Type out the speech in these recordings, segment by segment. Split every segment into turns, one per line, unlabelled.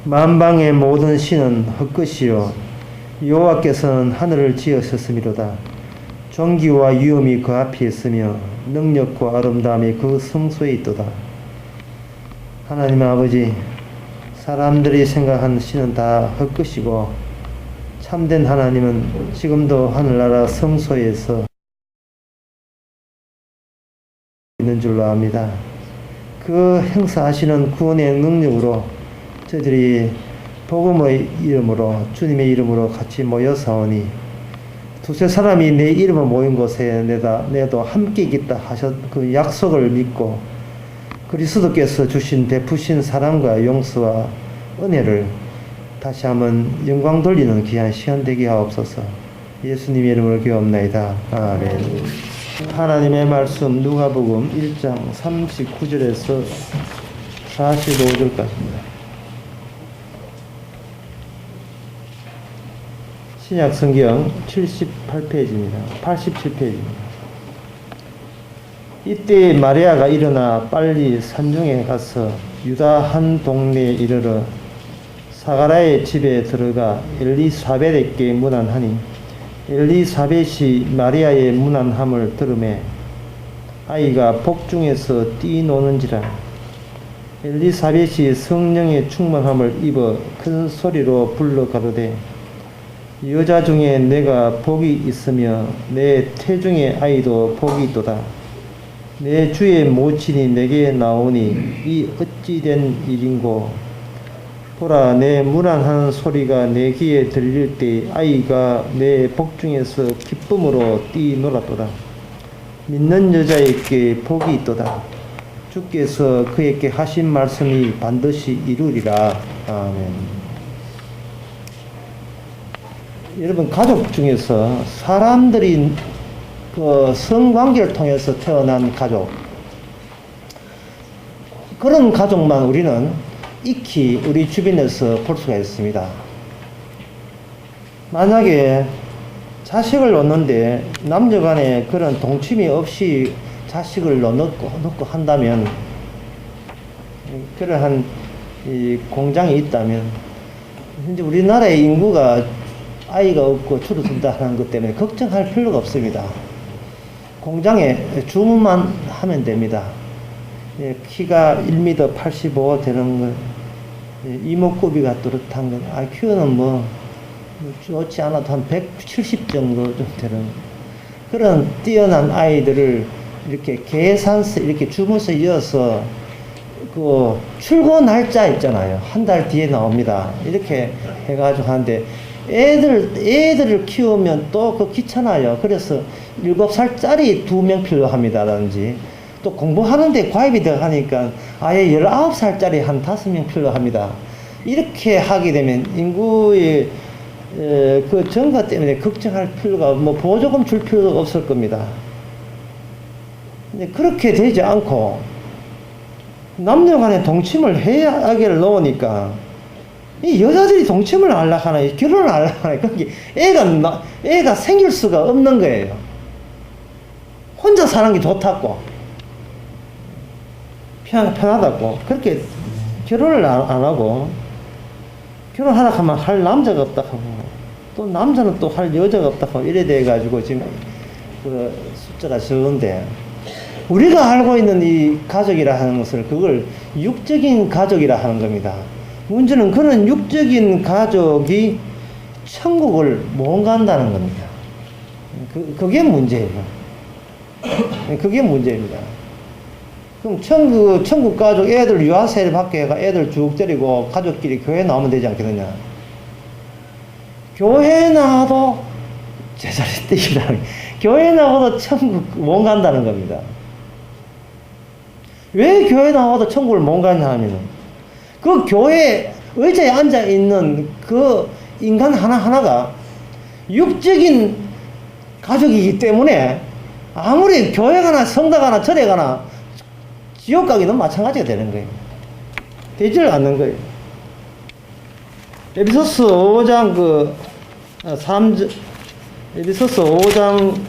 만방의 모든 신은 헛것이요 여호와께서는 하늘을 지으셨음이로다. 존귀와 위엄이 그 앞에 있으며 능력과 아름다움이 그 성소에 있도다. 하나님 아버지, 사람들이 생각하는 신은 다 헛것이고 참된 하나님은 지금도 하늘나라 성소에서 있는 줄로 압니다. 그 행사하시는 구원의 능력으로 저희들이 복음의 이름으로, 주님의 이름으로 같이 모여사오니 두세 사람이 내 이름을 모인 곳에 내도 함께 있겠다 하셨 그 약속을 믿고 그리스도께서 주신 베푸신 사랑과 용서와 은혜를 다시 한번 영광 돌리는 귀한 시간 되게 하옵소서. 예수님의 이름으로 기도합나이다. 아멘. 하나님의 말씀 누가복음 1장 39절에서 45절까지입니다. 신약성경 78페이지입니다. 87페이지입니다. 이때 마리아가 일어나 빨리 산중에 가서 유다 한 동네에 이르러 사가랴의 집에 들어가 엘리사벳에게 문안하니 엘리사벳이 마리아의 문안함을 들으매 아이가 복중에서 뛰노는지라. 엘리사벳이 성령의 충만함을 입어 큰 소리로 불러 가로되 여자 중에 내가 복이 있으며 내 태중의 아이도 복이 있도다. 내 주의 모친이 내게 나오니 이 어찌 된 일인고. 보라, 내 문안하는 소리가 내 귀에 들릴 때 아이가 내 복중에서 기쁨으로 뛰놀았도다. 믿는 여자에게 복이 있도다. 주께서 그에게 하신 말씀이 반드시 이루리라. 아멘. 여러분, 가족 중에서 사람들이 그 성관계를 통해서 태어난 가족, 그런 가족만 우리는 익히 우리 주변에서 볼 수가 있습니다. 만약에 자식을 놓는데 남녀간에 그런 동침이 없이 자식을 놓고 한다면, 그러한 이 공장이 있다면, 현재 우리나라의 인구가 아이가 없고 줄어든다는 것 때문에 걱정할 필요가 없습니다. 공장에 주문만 하면 됩니다. 키가 1m 85 되는 것, 이목구비가 뚜렷한 것, IQ는 뭐 좋지 않아도 한 170 정도 좀 되는 그런 뛰어난 아이들을 이렇게 계산서, 이렇게 주문서 이어서 그 출고 날짜 있잖아요. 한 달 뒤에 나옵니다. 이렇게 해가지고 하는데 애들을 키우면 또 그 귀찮아요. 그래서 7살짜리 2명 필요합니다라든지, 또 공부하는데 과입이 들어가니까 아예 19살짜리 한 5명 필요합니다. 이렇게 하게 되면 인구의 그 증가 때문에 걱정할 필요가, 뭐 보조금 줄 필요가 없을 겁니다. 근데 그렇게 되지 않고 남녀 간에 동침을 해야하기를 놓으니까 이 여자들이 동침을 하려고 하나, 결혼을 하려고 하나, 그게 애가 생길 수가 없는 거예요. 혼자 사는 게 좋다고, 편하다고, 그렇게 결혼을 안 하고, 결혼하려고 하면 할 남자가 없다고 하고, 또 남자는 또 할 여자가 없다고 하고, 이래 돼가지고 지금 그 숫자가 적은데, 우리가 알고 있는 이 가족이라 하는 것을, 그걸 육적인 가족이라 하는 겁니다. 문제는 그런 육적인 가족이 천국을 못 간다는 겁니다. 그게 문제예요. 그게 문제입니다. 그럼 천국 가족, 애들 유아세례 받게 해가 애들 쭉 데리고 가족끼리 교회 나오면 되지 않겠느냐. 교회 나와도 제자리 떼기라는, 교회 나와도 천국 못 간다는 겁니다. 왜 교회 나와도 천국을 못 가냐 하면은, 그 교회 의자에 앉아 있는 그 인간 하나하나가 육적인 가족이기 때문에 아무리 교회 가나 성당 가나 절에 가나 지옥 가기는 마찬가지가 되는 거예요. 되지를 않는 거예요. 에베소서 5장 5장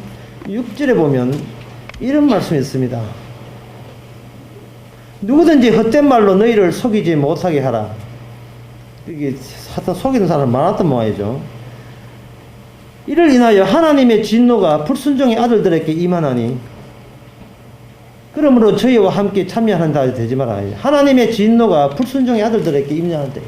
6절에 보면 이런 말씀이 있습니다. 누구든지 헛된 말로 너희를 속이지 못하게 하라. 이게 하여튼 속이는 사람 많았던 모양이죠. 이를 인하여 하나님의 진노가 불순종의 아들들에게 임하나니 그러므로 저희와 함께 참여하는 자 되지 마라. 하나님의 진노가 불순종의 아들들에게 임하는데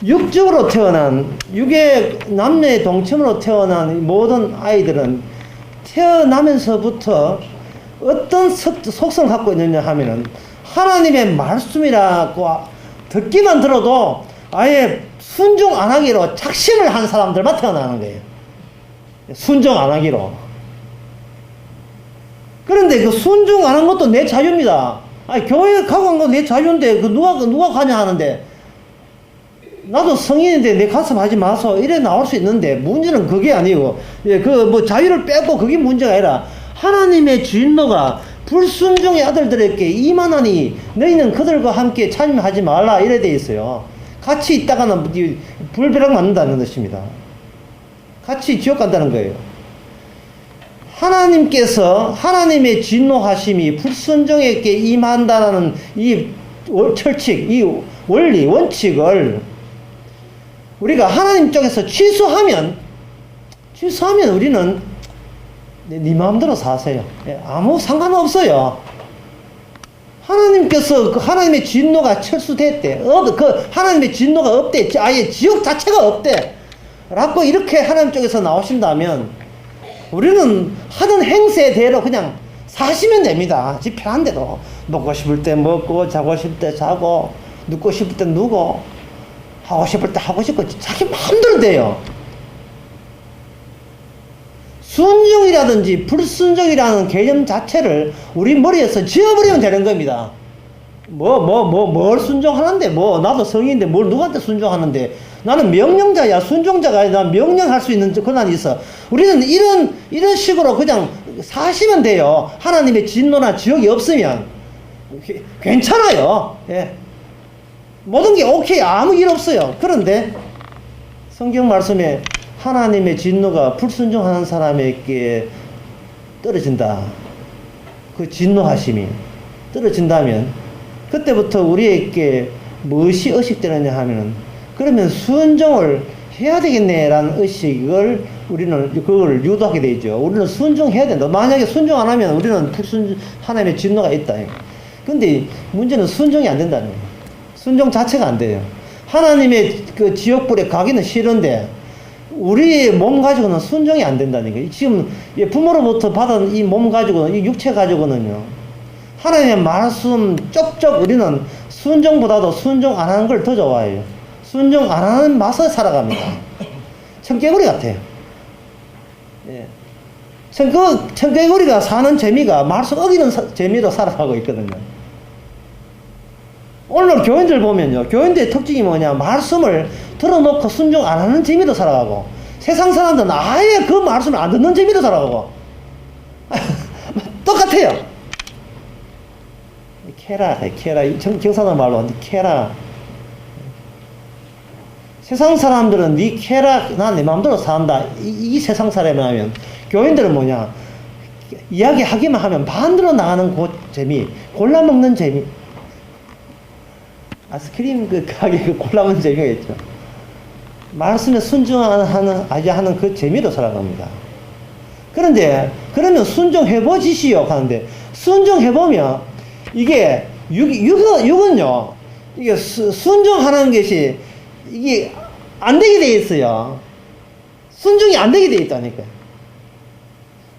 육적으로 태어난 육의 남녀의 동침으로 태어난 모든 아이들은 태어나면서부터 어떤 속성을 갖고 있느냐 하면은 하나님의 말씀이라고 듣기만 들어도 아예 순종 안 하기로 작심을 한 사람들만 태어나는 거예요. 순종 안 하기로. 그런데 그 순종 안 한 것도 내 자유입니다. 아니, 교회 가고 간 건 내 자유인데, 누가 가냐 하는데, 나도 성인인데 내 가서 하지 마서 이래 나올 수 있는데, 문제는 그게 아니고, 자유를 빼고 그게 문제가 아니라, 하나님의 진노가 불순종의 아들들에게 임하나니, 너희는 그들과 함께 참여하지 말라, 이래 돼 있어요. 같이 있다가는 불벼락 맞는다는 것입니다. 같이 지옥 간다는 거예요. 하나님께서 하나님의 진노하심이 불순종에게 임한다는 이 철칙, 이 원리, 원칙을 우리가 하나님 쪽에서 취소하면 우리는 네 마음대로 사세요. 아무 상관없어요. 하나님께서 그 하나님의 진노가 철수됐대. 하나님의 진노가 없대. 아예 지옥 자체가 없대. 라고 이렇게 하나님 쪽에서 나오신다면 우리는 하던 행세대로 그냥 사시면 됩니다. 지 편한 대로. 먹고 싶을 때 먹고, 자고 싶을 때 자고, 눕고 싶을 때 누고, 하고 싶을 때 하고 싶고, 자기 마음대로 돼요. 순종이라든지 불순종이라는 개념 자체를 우리 머리에서 지워버리면 되는 겁니다. 뭘 순종하는데, 나도 성인인데 뭘 누구한테 순종하는데, 나는 명령자야, 순종자가 아니라 명령할 수 있는 권한이 있어. 우리는 이런 식으로 그냥 사시면 돼요. 하나님의 진노나 지옥이 없으면. 괜찮아요. 예. 모든 게 오케이. 아무 일 없어요. 그런데 성경 말씀에 하나님의 진노가 불순종하는 사람에게 떨어진다. 그 진노하심이 떨어진다면 그때부터 우리에게 무엇이 의식되느냐 하면은 그러면 순종을 해야 되겠네라는 의식을 우리는 그걸 유도하게 되죠. 우리는 순종해야 된다. 만약에 순종 안 하면 우리는 하나님의 진노가 있다. 근데 문제는 순종이 안 된다는 거예요. 순종 자체가 안 돼요. 하나님의 그 지옥불에 가기는 싫은데 우리의 몸 가지고는 순종이 안 된다는 거예요. 지금 부모로부터 받은 이 몸 가지고는, 이 육체 가지고는요, 하나님의 말씀 쪽쪽 우리는 순종보다도 순종 안 하는 걸 더 좋아해요. 순종 안 하는 맛을 살아갑니다. 청개구리 같아요. 예. 청개구리가 사는 재미가 말씀 어기는 재미로 살아가고 있거든요. 오늘 교인들 보면요, 교인들의 특징이 뭐냐, 말씀을 들어놓고 순종 안 하는 재미로 살아가고, 세상 사람들은 아예 그 말씀을 안 듣는 재미로 살아가고, 똑같아요. 캐라, 경상도 말로 캐라. 세상 사람들은 니 캐라, 난 내 마음대로 산다. 이 세상 사람이라면, 교인들은 뭐냐, 이야기하기만 하면 반대로 나가는 그 재미, 골라먹는 재미. 아이스크림 그 가게 그 골라먹는 재미가 있죠. 말씀에 순종하는 그 재미로 살아갑니다. 그런데, 그러면 순종해보지시오 하는데, 순종해보면, 이게, 육은요, 이게 순종하는 것이, 이게 안 되게 돼 있어요. 순종이 안 되게 돼 있다니까요.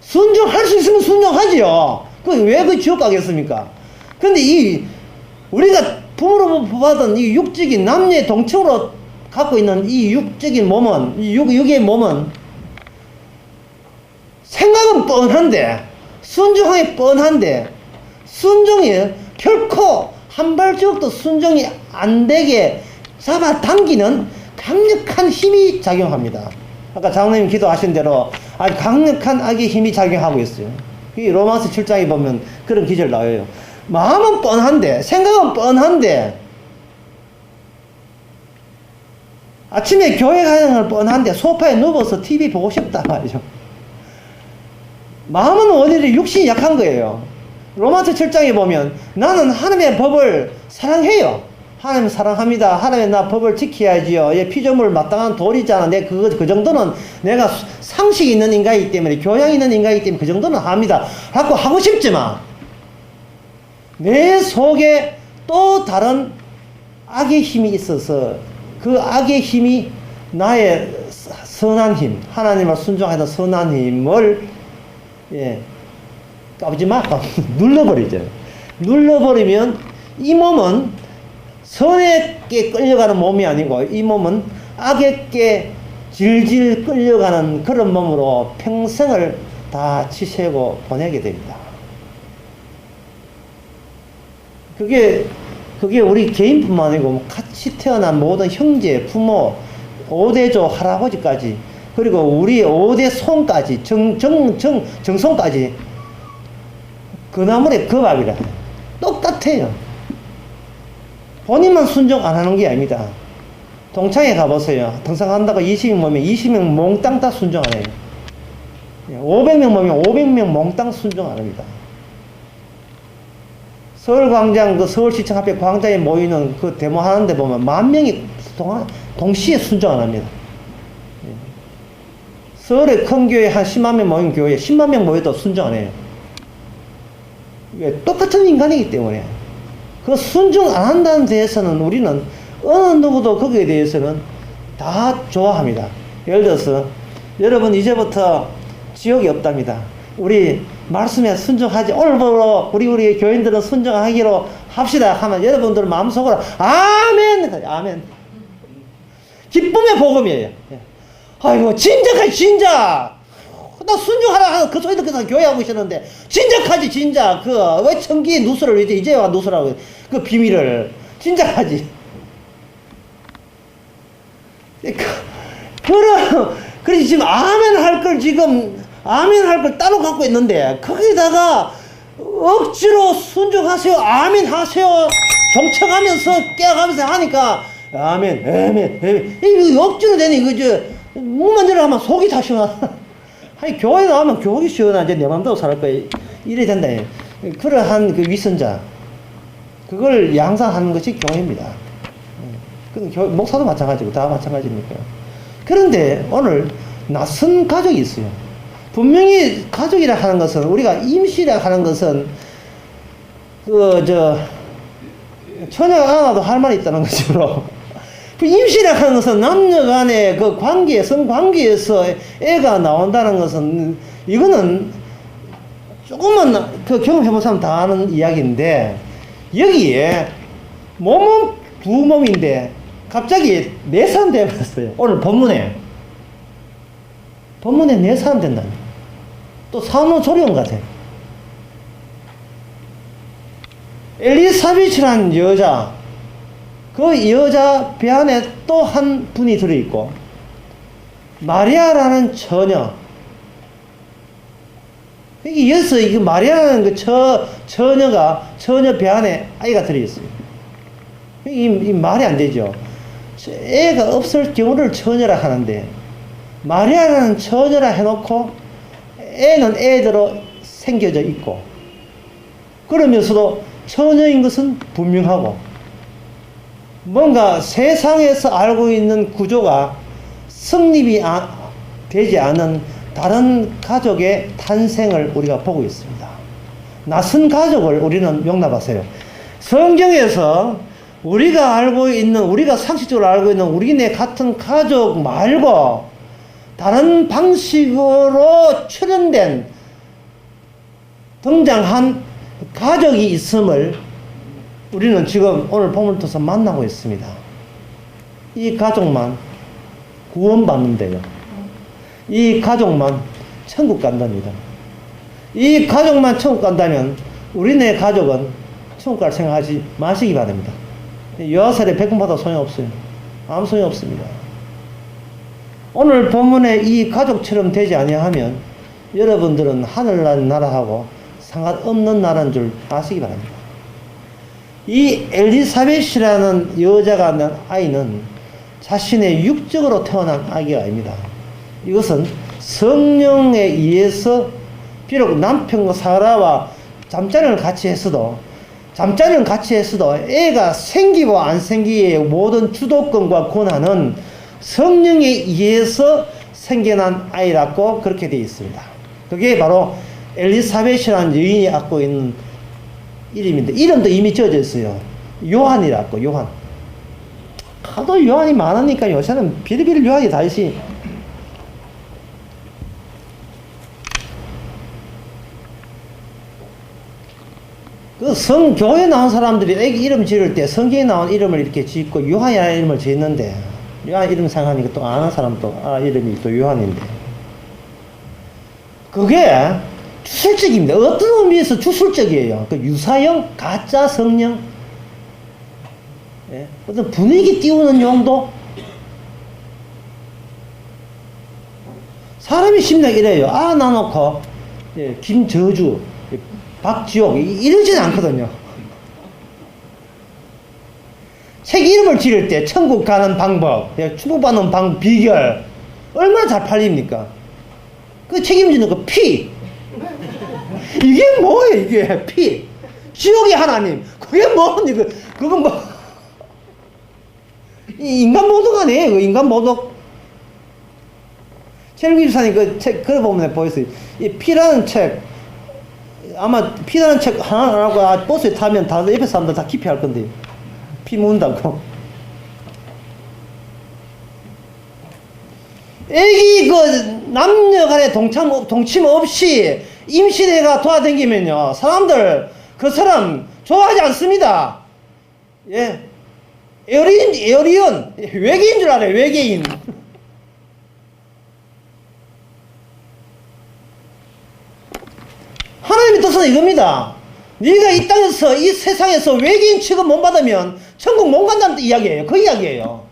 순종할 수 있으면 순종하지요. 왜 그 지옥 가겠습니까? 근데 우리가 부모로부터 받은 이 육적인 남녀의 동체로 갖고 있는 이 육적인 몸은, 육의 몸은 생각은 뻔한데, 순종하기 뻔한데, 순종이 결코 한 발짝도 순종이 안 되게 잡아당기는 강력한 힘이 작용합니다. 아까 장로님 기도하신 대로 아주 강력한 악의 힘이 작용하고 있어요. 이 로마서 7장에 보면 그런 기절 나와요. 마음은 뻔한데, 생각은 뻔한데, 아침에 교회 가는 건 뻔한데 소파에 누워서 TV 보고 싶다 말이죠. 마음은 오히려 육신이 약한 거예요. 로마서 7장에 보면 나는 하나님의 법을 사랑해요. 하나님 사랑합니다. 하나님 나 법을 지켜야지요. 예, 피조물 마땅한 도리잖아. 그 정도는 내가 상식이 있는 인간이기 때문에, 교양 있는 인간이기 때문에 그 정도는 합니다. 하고 싶지만, 내 속에 또 다른 악의 힘이 있어서 그 악의 힘이 나의 선한 힘, 하나님을 순종하는 선한 힘을, 예, 까부지 마. 눌러버리죠. 눌러버리면 이 몸은 선에게 끌려가는 몸이 아니고 이 몸은 악에게 질질 끌려가는 그런 몸으로 평생을 다 지새고 보내게 됩니다. 그게 우리 개인뿐만 아니고 같이 태어난 모든 형제, 부모, 5대조 할아버지까지, 그리고 우리 5대 손까지, 정손까지 그 나물의 그 밥이라. 똑같아요. 본인만 순종 안 하는 게 아닙니다. 동창회 가보세요. 등산한다고 20명 모이면 20명 몽땅 다 순종 안 해요. 500명 모이면 500명 몽땅 순종 안 합니다. 서울광장, 그 서울시청 앞에 광장에 모이는 그 데모하는데 보면 10,000명이 동시에 순종 안 합니다. 서울의 큰 교회 한 10만 명 모인 교회에 10만 명 모여도 순종 안 해요. 왜? 똑같은 인간이기 때문에. 그 순종 안 한다는 데에서는 우리는 어느 누구도 거기에 대해서는 다 좋아합니다. 예를 들어서 여러분 이제부터 지옥이 없답니다. 우리 말씀에 순종하지, 오늘부로 우리 교인들은 순종하기로 합시다 하면 여러분들 마음속으로 아멘, 아멘. 기쁨의 복음이에요. 아이고 진작하지 진작. 나 순종하라 하는 그 소리 듣고서 교회 하고 있었는데 진작하지 진작. 그 왜 청기 누수를 이제 와 누수라고 그 비밀을 진작하지. 그래서 지금 아멘 할 걸 지금 아멘 할 걸 따로 갖고 있는데 거기다가 억지로 순종하세요, 아멘 하세요, 경청하면서 깨어가면서 하니까 아멘, 아멘. 이거 억지로 되니 이거 목만 들어가면 속이 다 시원하. 아니 교회 나오면 교육이 시원하지 내 맘대로 살 거야. 이래 된다. 그러한 그 위선자 그걸 양산하는 것이 교회입니다. 목사도 마찬가지고 다 마찬가지입니까? 그런데 오늘 낯선 가족이 있어요. 분명히 가족이라 하는 것은 우리가 임시라 하는 것은 처녀가 하나도 할 말이 있다는 것으로 그 임시라 하는 것은 남녀 간의 그 관계, 성관계에서 애가 나온다는 것은 이거는 조금만 그 경험해본 사람 다 아는 이야기인데 여기에 몸은 두 몸인데 갑자기 네 사람 되어버렸어요. 오늘 본문에 네 사람 된다. 또 산후 조리원 같아. 엘리사벳이라는 여자, 그 여자 배 안에 또 한 분이 들어있고 마리아라는 처녀. 여기서 이 마리아라는 그 처녀 배 안에 아이가 들어있어요. 이 말이 안 되죠. 애가 없을 경우를 처녀라 하는데 마리아라는 처녀라 해놓고 애는 애대로 생겨져 있고 그러면서도 처녀인 것은 분명하고 뭔가 세상에서 알고 있는 구조가 성립이 되지 않은 다른 가족의 탄생을 우리가 보고 있습니다. 낯선 가족을 우리는 용납하세요. 성경에서 우리가 상식적으로 알고 있는 우리네 같은 가족 말고 다른 방식으로 출현된 등장한 가족이 있음을 우리는 지금 오늘 본문을 통해서 만나고 있습니다. 이 가족만 구원받는데요. 이 가족만 천국 간답니다. 이 가족만 천국 간다면 우리네 가족은 천국 갈 생각하지 마시기 바랍니다. 여하살에 백분받아 소용없어요. 아무 소용 없습니다. 오늘 본문에 이 가족처럼 되지 아니하면 여러분들은 하늘날 나라하고 상관없는 나라인 줄 아시기 바랍니다. 이 엘리사벳이라는 여자가 낳은 아이는 자신의 육적으로 태어난 아기가 아닙니다. 이것은 성령에 의해서 비록 남편과 사라와 잠자리를 같이 했어도 잠자리는 같이 했어도 애가 생기고 안 생기의 모든 주도권과 권한은 성령에 의해서 생겨난 아이라고 그렇게 되어 있습니다. 그게 바로 엘리사벳이라는 여인이 갖고 있는 이름인데, 이름도 이미 지어져 있어요. 요한이라고, 요한. 하도 요한이 많으니까 요새는 비리비리 요한이 다 있지. 교회 나온 사람들이 애기 이름 지을 때 성경에 나온 이름을 이렇게 짓고 요한이라는 이름을 짓는데, 요한 이름 생각하니까 또 아는 사람도, 이름이 또 요한인데. 그게 주술적입니다. 어떤 의미에서 주술적이에요. 그 유사형, 가짜 성령, 예? 어떤 분위기 띄우는 용도. 사람이 심리가 이래요. 나놓고, 예, 김저주, 박지옥, 이러진 않거든요. 책 이름을 지을 때 천국 가는 방법, 축복받는 비결, 얼마나 잘 팔립니까? 그 책임지는 거 피. 이게 뭐예요, 이게? 피. 지옥의 하나님. 그게 뭐니? 그건 뭐. 인간 모독 아니에요, 인간 모독. 최일구 집사님 그 책, 그거 보면 보였어요. 이 피라는 책, 아마 피라는 책 하나라고 버스에 타면 다들 옆에 사람들 다 기피할 건데. 피 묻는다고. 애기 남녀 간에 동침 없이 임신해가 돌아다니면요, 사람들 그 사람 좋아하지 않습니다. 예. 에어리언 외계인 줄 알아요, 외계인. 하나님의 뜻은 이겁니다. 네가 이 땅에서, 이 세상에서 외계인 취급 못 받으면 천국 못 간다는 이야기예요. 그 이야기예요.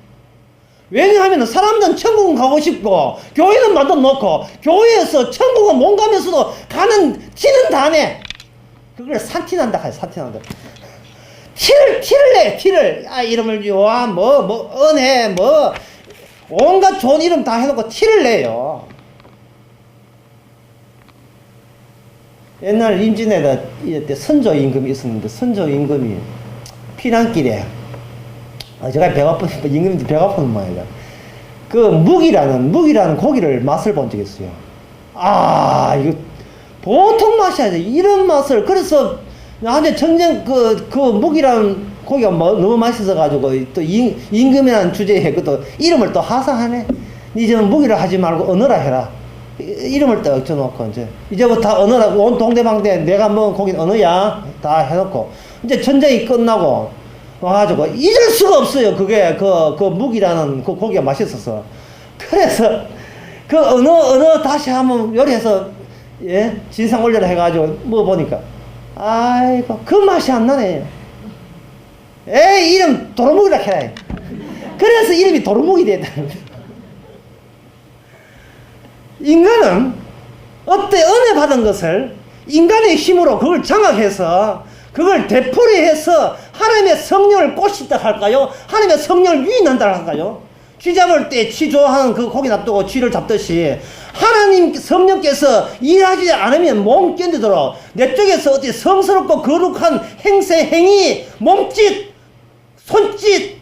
왜냐하면 사람들은 천국은 가고 싶고 교회는 만들어 놓고 교회에서 천국은 못 가면서도 가는 티는 다 내. 그걸 산티난다 해요. 산티난다. 티를 내. 티를. 이름을 요한 은혜 온갖 좋은 이름 다 해놓고 티를 내요. 옛날 임진왜란 때 선조 임금이 있었는데, 선조 임금이 피난길에, 제가 배가 아픈, 임금이 배가 아픈 모양이다. 그 묵이라는 고기를 맛을 본 적이 있어요. 이거 보통 맛이 아니죠. 이런 맛을. 그래서 나한테 전쟁 그 묵이라는 고기가 너무 맛있어가지고 또 임금이라는 주제에 그것도 이름을 또 하사하네. 이제는 묵이라 하지 말고 언어라 해라. 이름을 딱 적어놓고, 이제부터 언어라, 온 동대방대 내가 먹은 고기는 언어야. 다 해놓고, 이제 전쟁이 끝나고, 와가지고, 잊을 수가 없어요. 그게, 그 묵이라는 그 고기가 맛있어서. 그래서, 그 언어 다시 한번 요리해서, 예? 진상 올려라 해가지고, 먹어보니까, 아이고, 그 맛이 안 나네. 이름 도루묵이라 해라. 그래서 이름이 도루묵이 됐다는 거예요. 인간은 은혜 받은 것을 인간의 힘으로 그걸 장악해서 그걸 되풀이해서 하나님의 성령을 꼬신다 할까요? 하나님의 성령을 유인한다 할까요? 쥐 잡을 때 쥐 좋아하는 그 고기 놔두고 쥐를 잡듯이 하나님 성령께서 일하지 않으면 몸 견디도록 내 쪽에서 어떻게 성스럽고 거룩한 행세, 행위, 몸짓, 손짓,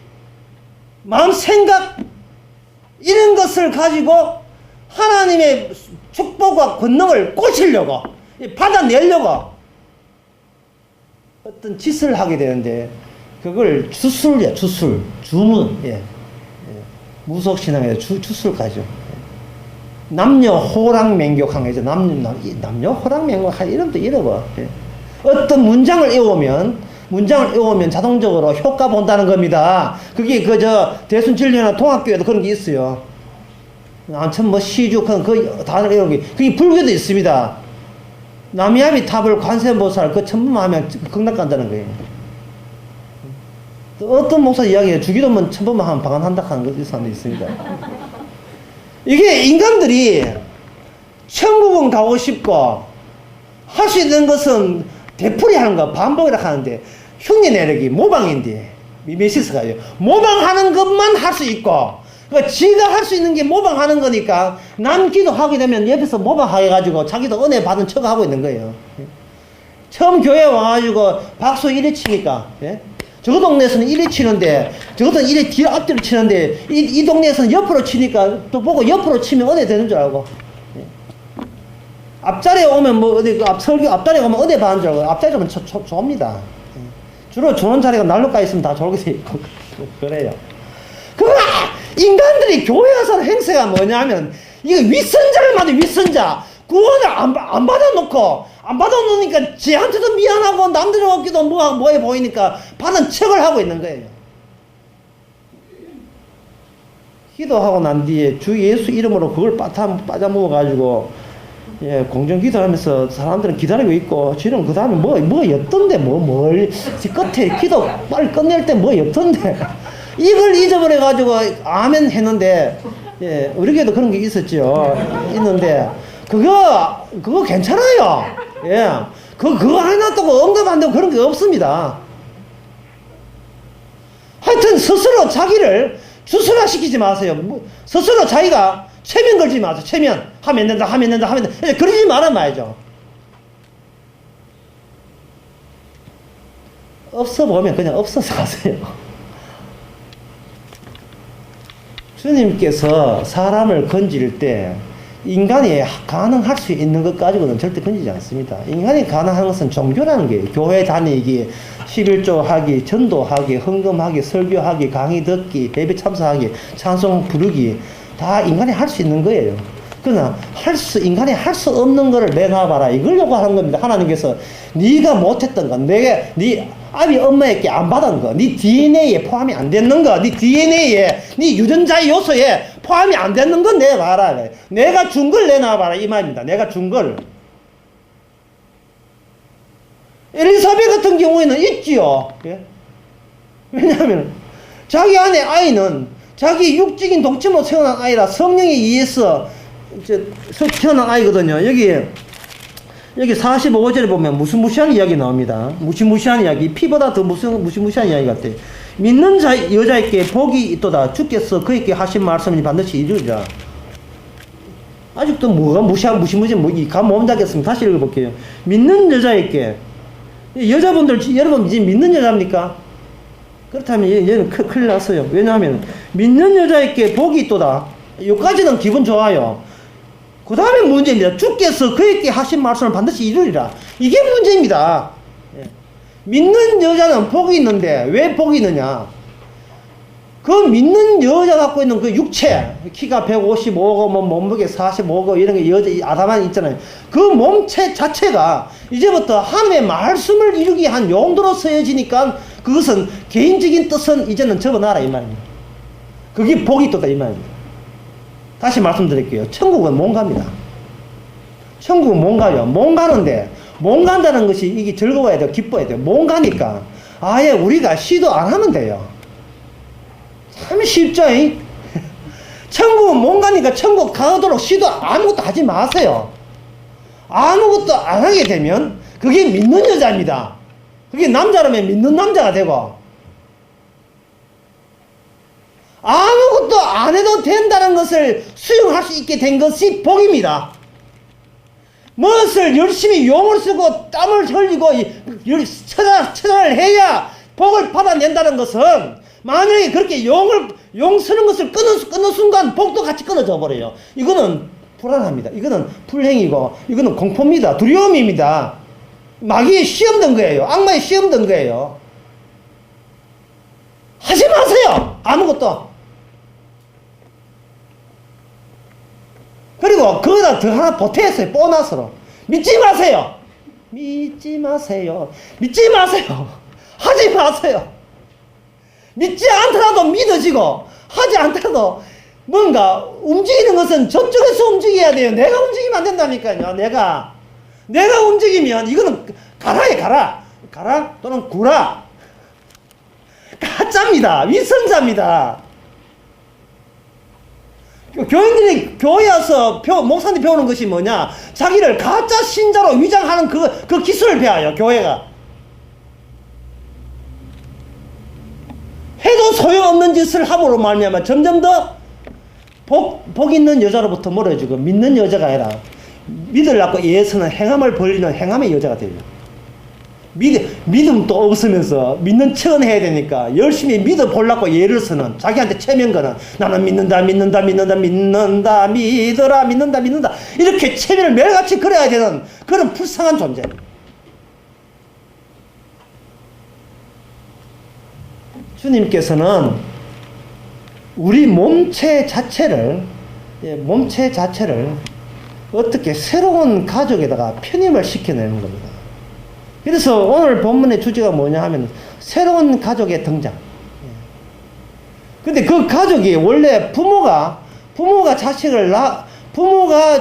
마음, 생각 이런 것을 가지고 하나님의 축복과 권능을 꼬시려고, 받아내려고 어떤 짓을 하게 되는데, 그걸 주술이야, 주술. 주문. 무속신앙에서 주술까지요. 남녀 호랑맹격한 거죠. 남녀 호랑맹격한 이름도 잃어봐. 어떤 문장을 외우면 자동적으로 효과 본다는 겁니다. 그게 대순진리나 통합교회도 그런 게 있어요. 참 시주 그 단어 외우기. 그게 불교도 있습니다. 남이야미 탑을 관세음보살 그 천번만 하면 극락 간다는 거예요. 또 어떤 목사 이야기에 주기도문 천번만 하면 방한한다 하는 사람도 있습니다. 이게 인간들이 천국은 가고 싶고 할 수 있는 것은 되풀이 하는 거 반복이라 하는데, 흉내 내력이 모방인데 미메시스가요. 모방하는 것만 할 수 있고, 그러니까 지가 할 수 있는 게 모방하는 거니까 남 기도하게 되면 옆에서 모방해가지고 자기도 은혜 받은 척 하고 있는 거예요. 처음 교회 와가지고 박수 이래 치니까, 예? 저 동네에서는 이래 치는데, 저것은 이래 뒤 앞뒤로 치는데, 이 동네에서는 옆으로 치니까 또 보고 옆으로 치면 은혜 되는 줄 알고. 예? 앞자리에 오면 뭐 어디 설교 앞자리에 오면 은혜 받는 줄 알고, 앞자리에 오면 좁니다. 예? 주로 좋은 자리가 난로가 있으면 다 졸게 돼 있고 그래요. 그러나 인간들이 교회 가서 하는 행세가 뭐냐면, 이거 윗선자를 맞아, 윗선자. 구원을 안 받아놓으니까 지한테도 미안하고 남들 없기도 뭐해 보이니까 받은 척을 하고 있는 거예요. 기도하고 난 뒤에 주 예수 이름으로 그걸 빠져먹어가지고, 예, 공정 기도하면서 사람들은 기다리고 있고, 지금 그 다음에 뭐였던데, 끝에 기도 빨리 끝낼 때 뭐였던데. 이걸 잊어버려가지고 아멘 했는데, 예, 우리 교회도 그런 게 있었죠. 있는데, 그거 괜찮아요. 예. 그거 해놨다고 응답 안 되고 그런 게 없습니다. 하여튼 스스로 자기를 주술화시키지 마세요. 스스로 자기가 체면 걸지 마세요. 체면. 하면 된다. 그러지 말아 말이죠. 없어 보면 그냥 없어서 가세요. 주님께서 사람을 건질 때 인간이 가능할 수 있는 것 가지고는 절대 건지지 않습니다. 인간이 가능한 것은 종교라는 게, 교회 다니기, 11조 하기, 전도하기, 헌금하기, 설교하기, 강의 듣기, 예배 참석하기, 찬송 부르기, 다 인간이 할 수 있는 거예요. 그러나 인간이 할 수 없는 거를 내놔봐라, 이걸 요구하는 겁니다. 하나님께서 네가 못했던 거, 네 아비 엄마에게 안 받은 거, 네 DNA에 포함이 안 되는 거, 네 DNA에, 네 유전자의 요소에 포함이 안 되는 건 내놔봐라. 내가 준 걸 내놔봐라, 이 말입니다. 내가 준 걸. 엘리사벳 같은 경우에는 있지요. 예? 왜냐하면 자기 안에 아이는 자기 육적인 독침으로 태어난 아이라 성령에 의해서 태어난 아이거든요. 여기 45절에 보면 무시무시한 이야기 나옵니다. 무시무시한 이야기, 피보다 더 무시무시한 이야기 같아요. 믿는 여자에게 복이 있도다. 주께서 그에게 하신 말씀이 반드시 이루리라. 아직도 뭐가 무시무시 감 못 잡겠습니다. 다시 읽어볼게요. 믿는 여자에게, 여자분들 여러분 이제 믿는 여자입니까? 그렇다면 얘는 큰일 났어요. 왜냐하면 믿는 여자에게 복이 있도다. 여기까지는 기분 좋아요. 그 다음에 문제입니다. 주께서 그에게 하신 말씀을 반드시 이루리라. 이게 문제입니다. 믿는 여자는 복이 있는데 왜 복이 있느냐? 그 믿는 여자 갖고 있는 그 육체, 키가 155고 몸무게 45고 이런 게 여자 아담한 있잖아요. 그 몸체 자체가 이제부터 하나님의 말씀을 이루기 위한 용도로 쓰여지니까 그것은 개인적인 뜻은 이제는 접어놔라 이 말입니다. 그게 복이 있다 이 말입니다. 다시 말씀드릴게요. 천국은 못 갑니다. 천국은 못 가요. 못 가는데, 못 간다는 것이 이게 즐거워야 돼요. 기뻐야 돼요. 못 가니까 아예 우리가 시도 안 하면 돼요. 참 쉽죠? 천국은 못 가니까 천국 가도록 시도 아무것도 하지 마세요. 아무것도 안 하게 되면 그게 믿는 여자입니다. 그게 남자라면 믿는 남자가 되고, 아무것도 안 해도 된다는 것을 수용할 수 있게 된 것이 복입니다. 무엇을 열심히 용을 쓰고 땀을 흘리고 처단을 해야 복을 받아낸다는 것은, 만약에 그렇게 용 쓰는 것을 끊는 순간 복도 같이 끊어져 버려요. 이거는 불안합니다. 이거는 불행이고, 이거는 공포입니다. 두려움입니다. 마귀의 시험 든 거예요. 악마의 시험 든 거예요. 하지 마세요. 아무것도. 그리고 거기다 더 하나 보태했어요. 보너스로. 믿지 마세요. 믿지 마세요. 믿지 마세요. 하지 마세요. 믿지 않더라도 믿어지고, 하지 않더라도 뭔가 움직이는 것은 저쪽에서 움직여야 돼요. 내가 움직이면 안 된다니까요. 내가 움직이면 이거는 가라에 가라 또는 구라. 가짜입니다. 윗선자입니다. 교인들이 교회 와서 목사님 배우는 것이 뭐냐? 자기를 가짜 신자로 위장하는 그 기술을 배워요. 교회가 해도 소용없는 짓을 함으로 말미암아 점점 더 복 있는 여자로부터 멀어지고, 믿는 여자가 아니라 믿으려고 애쓰는 행함을 벌리는 행함의 여자가 돼요. 믿음도 없으면서 믿는 척은 해야 되니까 열심히 믿어보려고 예를 쓰는 자기한테 체면 거는 나는 믿는다 믿어라 이렇게 체면을 매일같이 그려야 되는 그런 불쌍한 존재. 주님께서는 우리 몸체 자체를 어떻게 새로운 가족에다가 편입을 시켜내는 겁니다. 그래서 오늘 본문의 주제가 뭐냐 하면 새로운 가족의 등장. 근데 그 가족이 원래 부모가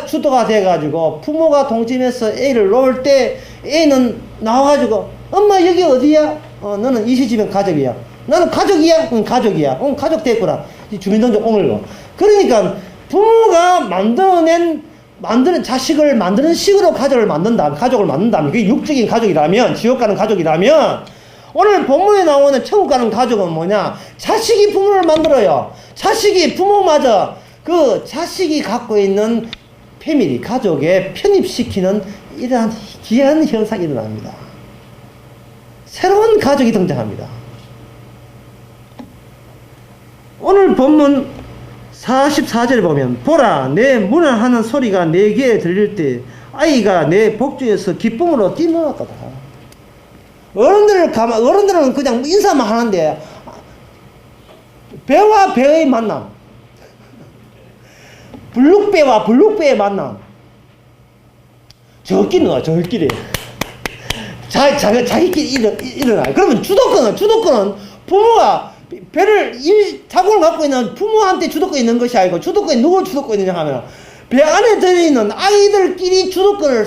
주도가 돼가지고 부모가 동침해서 애를 놓을 때 애는 나와가지고 엄마 여기 어디야? 너는 이 시집은 가족이야. 나는 가족이야? 응, 가족이야. 응, 가족 됐구나. 주민등록 오늘고. 그러니까 부모가 만드는 자식을 만드는 식으로 가족을 만든다면 그게 육적인 가족이라면, 지옥 가는 가족이라면, 오늘 본문에 나오는 천국 가는 가족은 뭐냐? 자식이 부모를 만들어요. 자식이 부모마저 그 자식이 갖고 있는 패밀리, 가족에 편입시키는 이러한 귀한 현상이 일어납니다. 새로운 가족이 등장합니다. 오늘 본문 44절에 보면 보라 내 문을 하는 소리가 내 귀에 들릴 때 아이가 내 복주에서 기쁨으로 뛰놀았다. 어른들은 그냥 인사만 하는데 배와 배의 만남, 블록배와 블록배의 만남, 저끼리 자기끼리 일어나. 그러면 주도권은 부모가 배를 자궁을 갖고 있는 부모한테 주도권이 있는 것이 아니고 주도권이 누굴 주도권이 있느냐 하면 배 안에 들어있는 아이들끼리 주도권을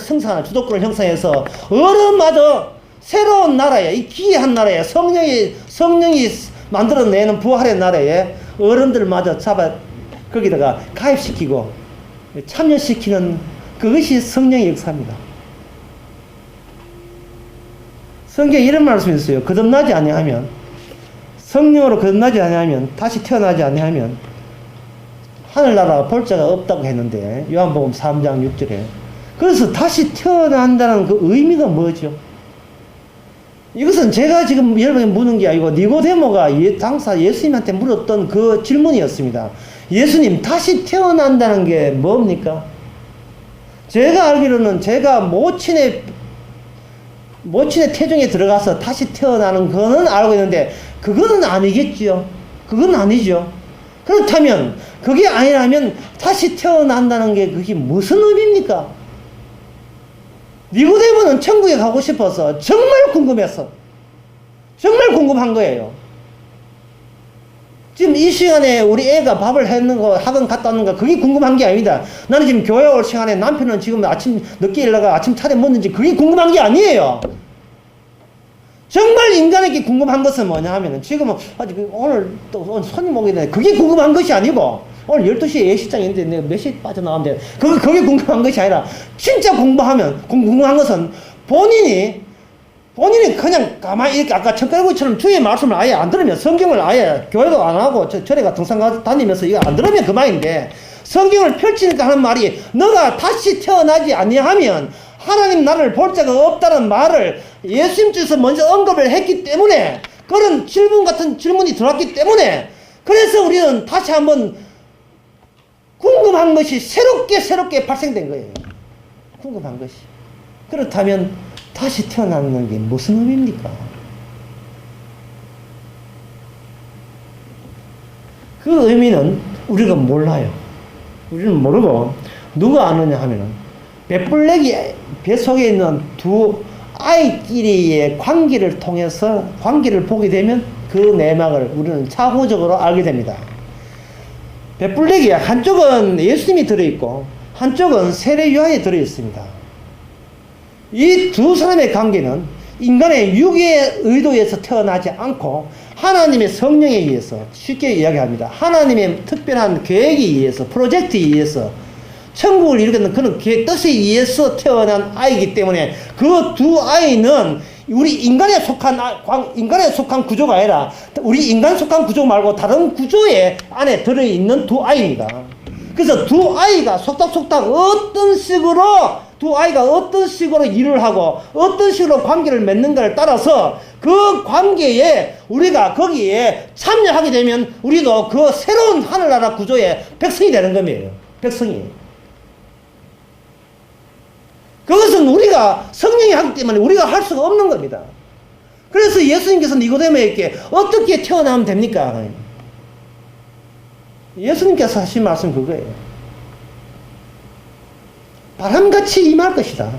형성해서 어른마저 새로운 나라에, 이 귀한 나라에 성령이 만들어내는 부활의 나라에 어른들마저 거기다가 가입시키고 참여시키는 그것이 성령의 역사입니다. 성경에 이런 말씀이 있어요. 거듭나지 아니하면, 성령으로 거듭나지 아니하면, 다시 태어나지 아니하면 하늘나라가 볼 자가 없다고 했는데, 요한복음 3장 6절에. 그래서 다시 태어난다는 그 의미가 뭐죠? 이것은 제가 지금 여러분에게 묻는 게 아니고 니고데모가 당사 예수님한테 물었던 그 질문이었습니다. 예수님, 다시 태어난다는 게 뭡니까? 제가 알기로는 제가 모친의 태중에 들어가서 다시 태어나는 거는 알고 있는데 그거는 아니겠지요. 그건 아니죠. 그렇다면 그게 아니라면 다시 태어난다는 게 그게 무슨 의미입니까? 니고데모는 천국에 가고 싶어서 정말 궁금했어. 정말 궁금한 거예요. 지금 이 시간에 우리 애가 밥을 했는 거, 학원 갔다 왔는가, 그게 궁금한 게 아닙니다. 나는 지금 교회 올 시간에 남편은 지금 아침 늦게 일어나가 아침 차려 먹는지 그게 궁금한 게 아니에요. 정말 인간에게 궁금한 것은 뭐냐 하면은 지금은 오늘 또 손님 오게 되네. 그게 궁금한 것이 아니고 오늘 12시에 예식장이 있는데 내가 몇 시에 빠져나가면 돼. 그게 궁금한 것이 아니라 진짜 궁금한 것은 본인이 그냥 가만히 이렇게 아까 첫갈구이처럼 주의 말씀을 아예 안 들으면, 성경을 아예 교회도 안 하고 절에 등산 다니면서 이거 안 들으면 그만인데, 성경을 펼치니까 하는 말이 너가 다시 태어나지 아니하면 하나님 나를 볼 자가 없다는 말을 예수님 쪽에서 먼저 언급을 했기 때문에, 그런 질문 같은 질문이 들어왔기 때문에, 그래서 우리는 다시 한번 궁금한 것이 새롭게 발생된 거예요. 궁금한 것이. 그렇다면 다시 태어나는 게 무슨 의미입니까? 그 의미는 우리가 몰라요. 우리는 모르고 누가 아느냐 하면은 뱃불레기 배 속에 있는 두 아이끼리의 관계를 통해서 관계를 보게 되면 그 내막을 우리는 차후적으로 알게 됩니다. 뱃불레기 한쪽은 예수님이 들어있고 한쪽은 세례 요한이 들어있습니다. 이 두 사람의 관계는 인간의 육의 의도에서 태어나지 않고 하나님의 성령에 의해서, 쉽게 이야기합니다. 하나님의 특별한 계획에 의해서, 프로젝트에 의해서 천국을 이루겠는 그런 뜻에 의해서 태어난 아이이기 때문에 그 두 아이는 우리 인간에 속한 구조가 아니라 우리 인간 속한 구조 말고 다른 구조의 안에 들어있는 두 아이입니다. 그래서 두 아이가 속닥속닥 어떤 식으로 두 아이가 어떤 식으로 일을 하고 어떤 식으로 관계를 맺는가를 따라서 그 관계에 우리가 거기에 참여하게 되면 우리도 그 새로운 하늘나라 구조의 백성이 되는 겁니다. 백성이. 그것은 우리가 성령이 하기 때문에 우리가 할 수가 없는 겁니다. 그래서 예수님께서 니고데모에게 어떻게 태어나면 됩니까? 예수님께서 하신 말씀 그거예요. 바람같이 임할 것이다.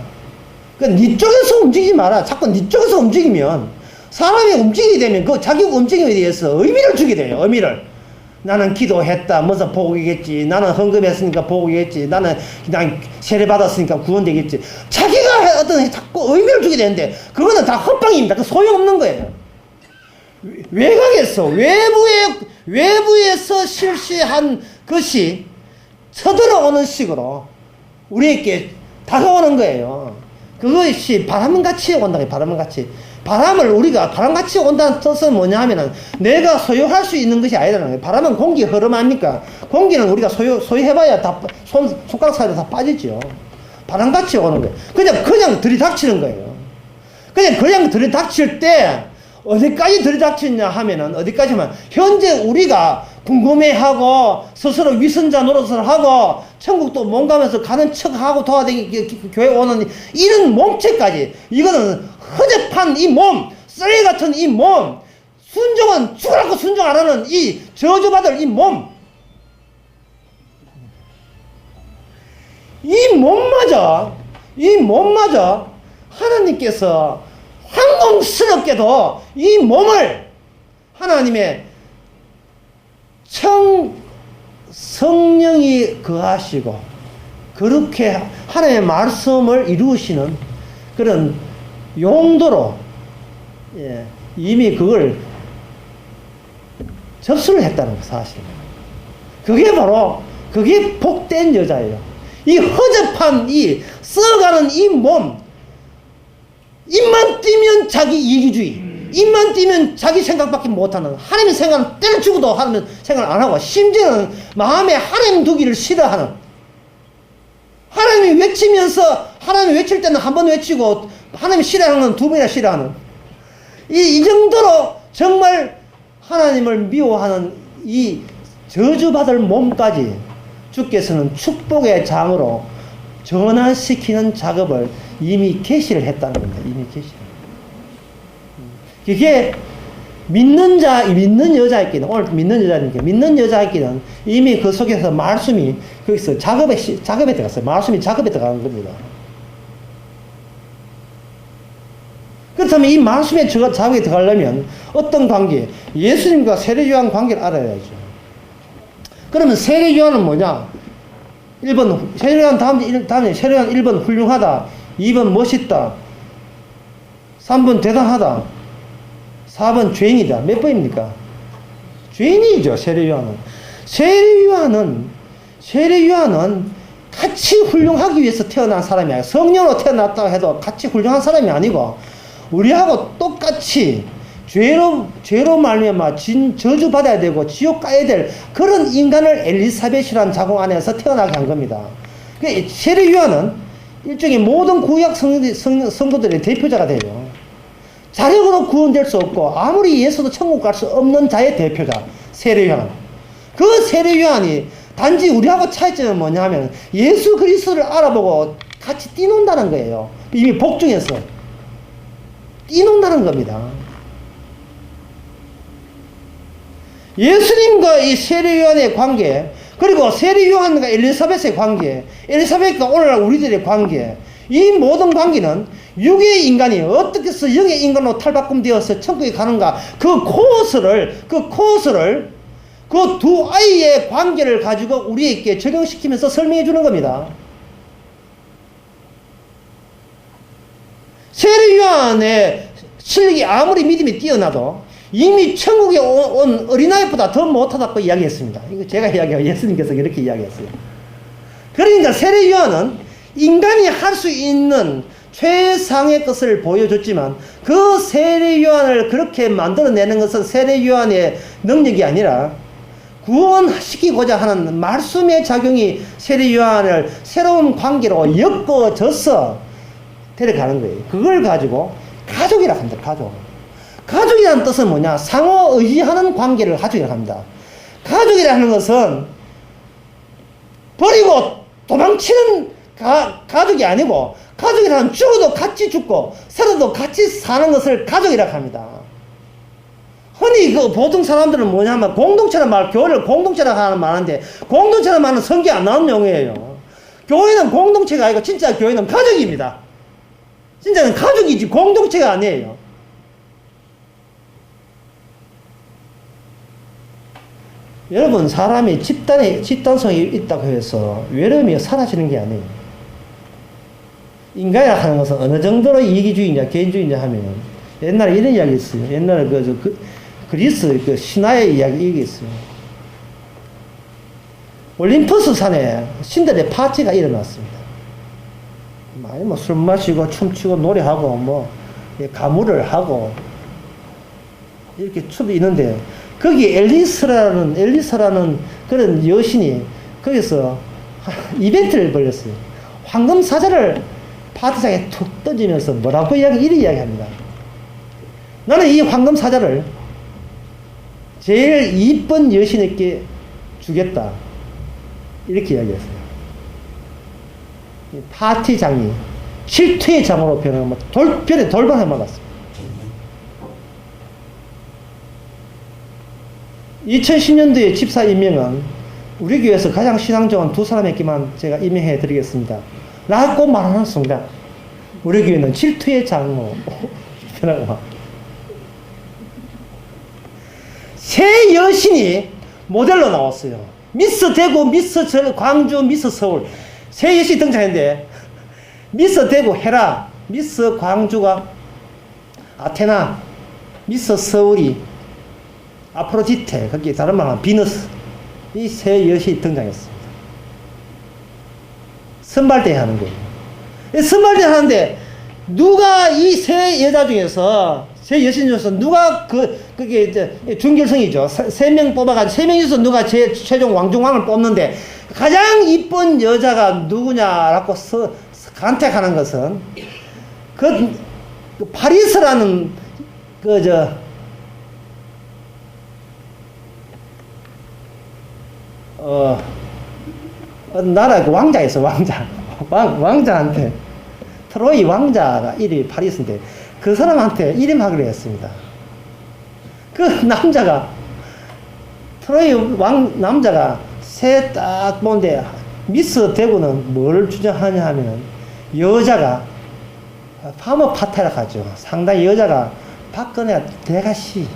그러니까 네 쪽에서 움직이지 마라. 자꾸 네 쪽에서 움직이면 사람이 움직이게 되면 그 자기 움직임에 대해서 의미를 주게 돼요. 의미를. 나는 기도했다. 무슨 복이겠지. 나는 헌금했으니까 복이겠지. 나는 그냥 세례받았으니까 구원되겠지. 자기가 어떤 자꾸 의미를 주게 되는데 그거는 다 헛방입니다. 그 소용없는 거예요. 외곽에서 외부에서 실시한 것이 쳐들어오는 식으로 우리에게 다가오는 거예요. 그것이 바람같이 온다. 바람같이. 바람을 우리가 바람같이 온다는 뜻은 뭐냐 하면은 내가 소유할 수 있는 것이 아니라는 거예요. 바람은 공기 흐름 아닙니까? 공기는 우리가 소유해봐야 다 손가락 사이로 다 빠지죠. 바람같이 오는 거예요. 그냥 들이닥치는 거예요. 그냥 들이닥칠 때 어디까지 들이닥치냐 하면은 어디까지만 현재 우리가 궁금해하고 스스로 위선자 노릇을 하고 천국도 몸가면서 가는 척하고 도와다니기 교회 오는 이런 몸체까지 이거는 허접한 이 몸, 쓰레기 같은 이 몸, 순종은 죽으라고 순종 안 하는 이 저주받을 이 몸, 이 몸마저 하나님께서 황공스럽게도 이 몸을 하나님의 성령이 거하시고 그렇게 하나님의 말씀을 이루시는 그런 용도로 이미 그걸 접수를 했다는 거 사실. 그게 복된 여자예요. 이 허접한 이 썩어가는 이 몸, 입만 띄면 자기 이기주의, 입만 띄면 자기 생각밖에 못하는, 하나님의 생각은 때려주고도 하나님 생각을 안 하고, 심지어는 마음에 하나님 두기를 싫어하는, 하나님이 외치면서 하나님이 외칠 때는 한 번 외치고 하나님이 싫어하는 건 두 번이나 싫어하는, 이 정도로 정말 하나님을 미워하는 이 저주받을 몸까지 주께서는 축복의 장으로 전환시키는 작업을 이미 개시를 했다는 겁니다. 이미 개시. 그게 믿는 여자에게는, 오늘 믿는 여자에게는 이미 그 속에서 말씀이 거기서 작업에 들어갔어요. 말씀이 작업에 들어가는 겁니다. 그렇다면 이 말씀에 작업에 들어가려면 어떤 관계? 예수님과 세례요한 관계를 알아야죠. 그러면 세례요한은 뭐냐? 1번, 세례요한 다음에 세례요한 1번 훌륭하다. 2번 멋있다. 3번 대단하다. 4번 죄인이다. 몇 번입니까? 죄인이죠, 세례요한은. 세례요한은 같이 훌륭하기 위해서 태어난 사람이 아니고, 성령으로 태어났다고 해도 같이 훌륭한 사람이 아니고, 우리하고 똑같이 죄로 말미암아 저주받아야 되고 지옥 가야 될 그런 인간을 엘리사벳이라는 자궁 안에서 태어나게 한 겁니다. 세례요한은 일종의 모든 구약 성도들의 대표자가 돼요. 자력으로 구원될 수 없고 아무리 예수도 천국 갈 수 없는 자의 대표자 세례요한. 그 세례요한이 단지 우리하고 차이점은 뭐냐 하면 예수 그리스도를 알아보고 같이 뛰논다는 거예요. 이미 복중에서 뛰논다는 겁니다. 예수님과 이 세례요한의 관계, 그리고 세례요한과 엘리사벳의 관계, 엘리사벳과 오늘날 우리들의 관계, 이 모든 관계는 육의 인간이 어떻게 해서 영의 인간으로 탈바꿈되어서 천국에 가는가, 그 코스를 그 두 아이의 관계를 가지고 우리에게 적용시키면서 설명해 주는 겁니다. 세례요한의 실력이 아무리 믿음이 뛰어나도 이미 천국에 온 어린아이보다 더 못하다고 이야기했습니다. 이거 제가 이야기하고 예수님께서 이렇게 이야기했어요. 그러니까 세례요한은 인간이 할 수 있는 최상의 것을 보여줬지만 그 세례요한을 그렇게 만들어내는 것은 세례요한의 능력이 아니라 구원시키고자 하는 말씀의 작용이 세례 요한을 새로운 관계로 엮어져서 데려가는 거예요. 그걸 가지고 가족이라 합니다. 가족. 가족이라는 뜻은 뭐냐? 상호 의지하는 관계를 가족이라고 합니다. 가족이라 하는 것은 버리고 도망치는 가족이 아니고, 가족이라는 죽어도 같이 죽고 살아도 같이 사는 것을 가족이라고 합니다. 흔히 그 보통 사람들은 뭐냐면 공동체란 말, 교회를 공동체라고 하는 말인데, 공동체라는 말은 성경에 안 나오는 용어예요. 교회는 공동체가 아니고 진짜 교회는 가족입니다. 진짜는 가족이지 공동체가 아니에요. 여러분, 사람이 집단성이 있다고 해서 외로움이 사라지는 게 아니에요. 인간이라 하는 것은 어느 정도로 이기주의냐, 개인주의냐 하면, 옛날에 이런 이야기 있어요. 옛날에 그리스 신화의 이야기 있어요. 올림푸스 산에 신들의 파티가 일어났습니다. 많이 술 마시고 춤추고 노래하고 가물을 하고 이렇게 춤이 있는데, 거기 엘리스라는 그런 여신이 거기서 이벤트를 벌였어요. 황금 사자를 파티장에 툭 던지면서 뭐라고 이렇게 이야기합니다. 나는 이 황금 사자를 제일 이쁜 여신에게 주겠다. 이렇게 이야기했어요. 파티장이 질투의 장으로 변하고 돌반에 막았습니다. 2010년도에 집사 임명은 우리 교회에서 가장 신앙 좋은 두 사람에게만 제가 임명해 드리겠습니다 라고 말하는 순간, 우리 교회는 질투의 장으로 변하고 새 여신이 모델로 나왔어요. 미스 대구, 미스 광주, 미스 서울 새 여신이 등장했는데, 미스 대구 헤라, 미스 광주가 아테나, 미스 서울이 아프로디테, 거기 다른 말로 비너스, 이 세 여신이 등장했습니다. 선발대회 하는 거예요. 선발대회 하는데, 누가 이 세 여자 중에서, 세 여신 중에서 누가 그게 이제 준결승이죠. 세 명 뽑아가지고, 세 명에서 누가 최종 왕중왕을 뽑는데, 가장 이쁜 여자가 누구냐라고 간택하는 것은, 파리스라는, 나라 왕자 있어, 왕자한테, 트로이 왕자가 이름이 파리스인데, 그 사람한테 이름하기로 했습니다. 그 남자가, 트로이 남자가 새 딱 보는데, 미스 대구는 뭘 주장하냐 하면, 여자가, 파머 파테라 하죠. 상당히 여자가 박근혜 대가시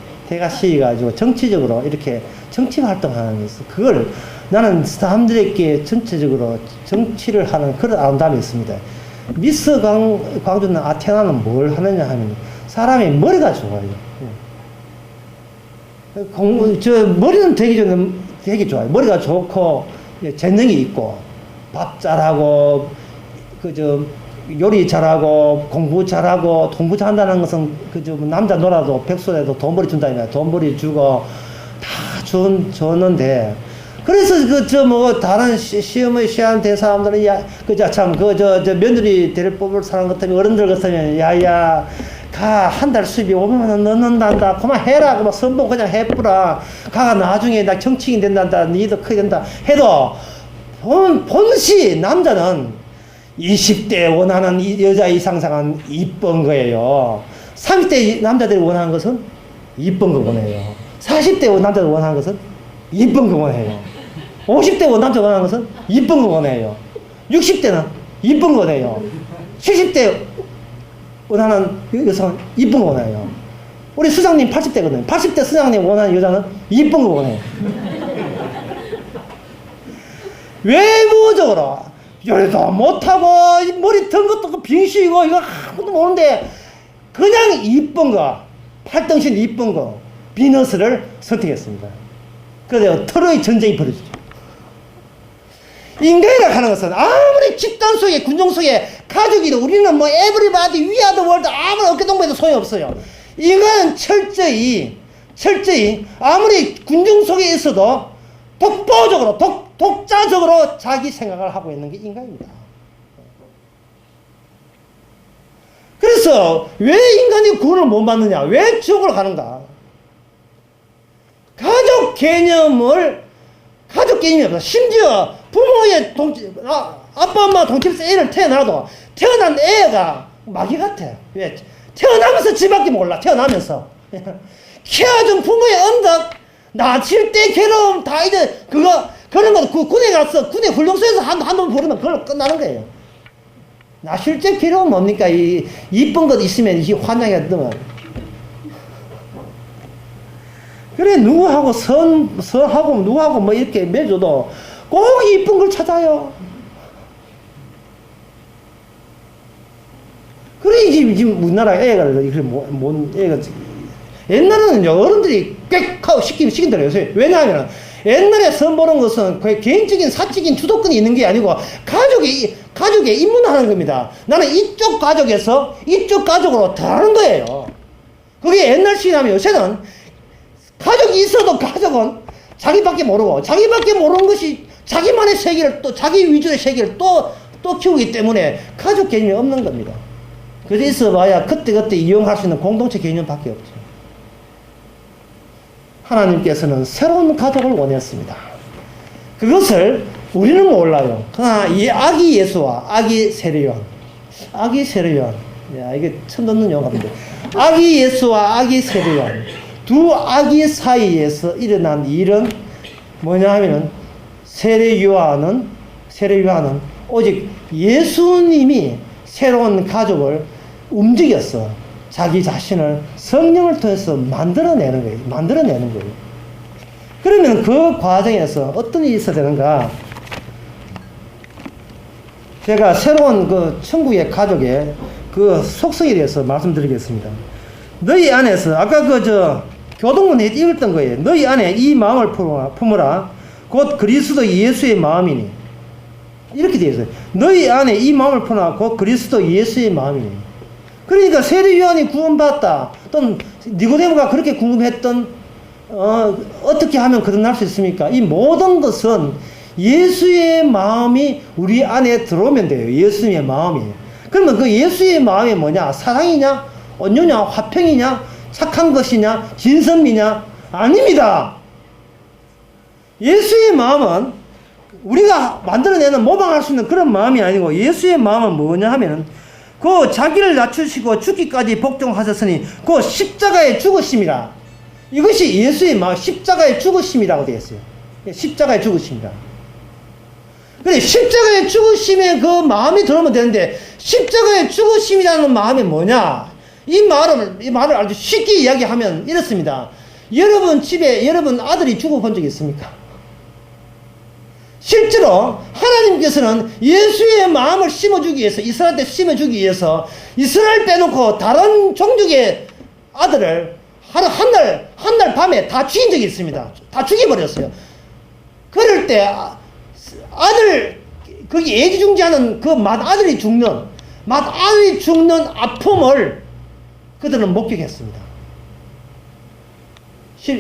가지고 정치적으로 이렇게 정치 활동하는 게 있어. 그걸 나는 사람들에게 전체적으로 정치를 하는 그런 아름다움이 있습니다. 미스 광주는 아테나는 뭘 하느냐 하면, 사람의 머리가 좋아요. 머리는 되게 좋아요. 머리가 좋고, 재능이 있고, 밥 잘하고, 요리 잘하고, 공부 잘하고, 공부 잘한다는 것은, 남자 놀아도 백수라도 돈벌이 준다니까. 돈벌이 주고, 다 줬는데, 그래서 다른 시험 된 사람들은, 며느리 대를 뽑을 사람 같으면, 어른들 같으면, 한 달 수입이 500만 원 넣는단다. 그만해라. 그만 선봉 그냥 해뿌라. 나중에 나 정치인 된단다. 니도 크게 된다. 해도, 본시 남자는 20대 원하는 여자 이상상은 이쁜 거예요. 30대 남자들이 원하는 것은 이쁜 거 원해요. 40대 남자들 원하는 것은 이쁜 거 원해요. 50대 남자 원하는 것은 이쁜 거 원해요. 60대는 이쁜 거 원해요. 70대 원하는 여성은 이쁜 거 원해요. 우리 수장님 80대거든요. 80대 수장님 원하는 여자는 이쁜 거 원해요. 외부적으로 요리도 못하고 머리 든 것도 빙시고 이거 아무도 모르는데 그냥 이쁜 거, 팔등신 이쁜 거, 비너스를 선택했습니다. 그래서 트로이 전쟁이 벌어지죠. 인간이라고 하는 것은 아무리 집단 속에, 군종 속에, 가족이든 우리는 everybody, we are the world, 아무리 어깨동무해도 소용없어요. 인간은 철저히 아무리 군종 속에 있어도 독보적으로, 독자적으로 자기 생각을 하고 있는 게 인간입니다. 그래서 왜 인간이 구원을 못 받느냐? 왜 지옥을 가는가? 가족 개념이 없어. 심지어 부모의 아빠, 엄마 동침에서 애를 태어나도 태어난 애가 마귀 같아. 왜? 태어나면서 지밖에 몰라. 태어나면서. 키워준 부모의 언덕, 낳칠 때 괴로움, 다 이제, 그런 거, 군에 가서, 군에 훈련소에서 한번 부르면 그걸로 끝나는 거예요. 낳칠 때 괴로움 뭡니까? 이쁜 것 있으면 이 환장이 뜨면. 그래, 누구하고 선하고, 누구하고 뭐 이렇게 맺어도 꼭 이쁜 걸 찾아요. 그래, 지금 우리나라 애가, 애가, 옛날에는 어른들이 꽥하고 시킨 대로 했어요. 왜냐하면 옛날에 선 보는 것은 개인적인 사적인 주도권이 있는 게 아니고 가족에 입문하는 겁니다. 나는 이쪽 가족에서 이쪽 가족으로 들어가는 거예요. 그게 옛날식이라면 요새는 가족이 있어도 가족은 자기밖에 모르고 자기밖에 모르는 것이 자기만의 세계를 또 자기 위주의 세계를 또 키우기 때문에 가족 개념이 없는 겁니다. 그래서 있어봐야 그때그때 이용할 수 있는 공동체 개념밖에 없죠. 하나님께서는 새로운 가족을 원했습니다. 그것을 우리는 몰라요. 그러나 이 아기 예수와 아기 세례요한, 이게 처음 듣는 용어인데, 아기 예수와 아기 세례요한 두 아기 사이에서 일어난 일은 뭐냐 하면은 세례요한은 오직 예수님이 새로운 가족을 움직였어. 자기 자신을 성령을 통해서 만들어내는 거예요. 그러면 그 과정에서 어떤 일이 있어야 되는가? 제가 새로운 그 천국의 가족의 그 속성에 대해서 말씀드리겠습니다. 너희 안에서, 아까 교동문에 읽었던 거예요. 너희 안에 이 마음을 품으라. 곧 그리스도 예수의 마음이니. 이렇게 되어 있어요. 너희 안에 이 마음을 품으라. 곧 그리스도 예수의 마음이니. 그러니까 세례요한이 구원받았다. 또는 니고데모가 그렇게 궁금했던 어떻게 하면 거듭날 수 있습니까? 이 모든 것은 예수의 마음이 우리 안에 들어오면 돼요. 예수의 마음이. 그러면 그 예수의 마음이 뭐냐? 사랑이냐? 온유냐? 화평이냐? 착한 것이냐? 진선미냐? 아닙니다. 예수의 마음은 우리가 만들어내는 모방할 수 있는 그런 마음이 아니고, 예수의 마음은 뭐냐 하면은 그 자기를 낮추시고 죽기까지 복종하셨으니 그 십자가에 죽으심이라. 이것이 예수의 마음, 십자가에 죽으심이라고 되어 있어요. 십자가에 죽으심이라. 그래, 십자가에 죽으심에 그 마음이 들어오면 되는데, 십자가에 죽으심이라는 마음이 뭐냐? 이 말을 아주 쉽게 이야기하면 이렇습니다. 여러분 집에 여러분 아들이 죽어본 적이 있습니까? 실제로 하나님께서는 예수의 마음을 심어주기 위해서, 이스라엘한테 심어주기 위해서 이스라엘 빼놓고 다른 종족의 아들을 한 날 밤에 다 죽인 적이 있습니다. 다 죽여버렸어요. 그럴 때 거기 애지중지하는 그 맏아들이 죽는 아픔을 그들은 목격했습니다.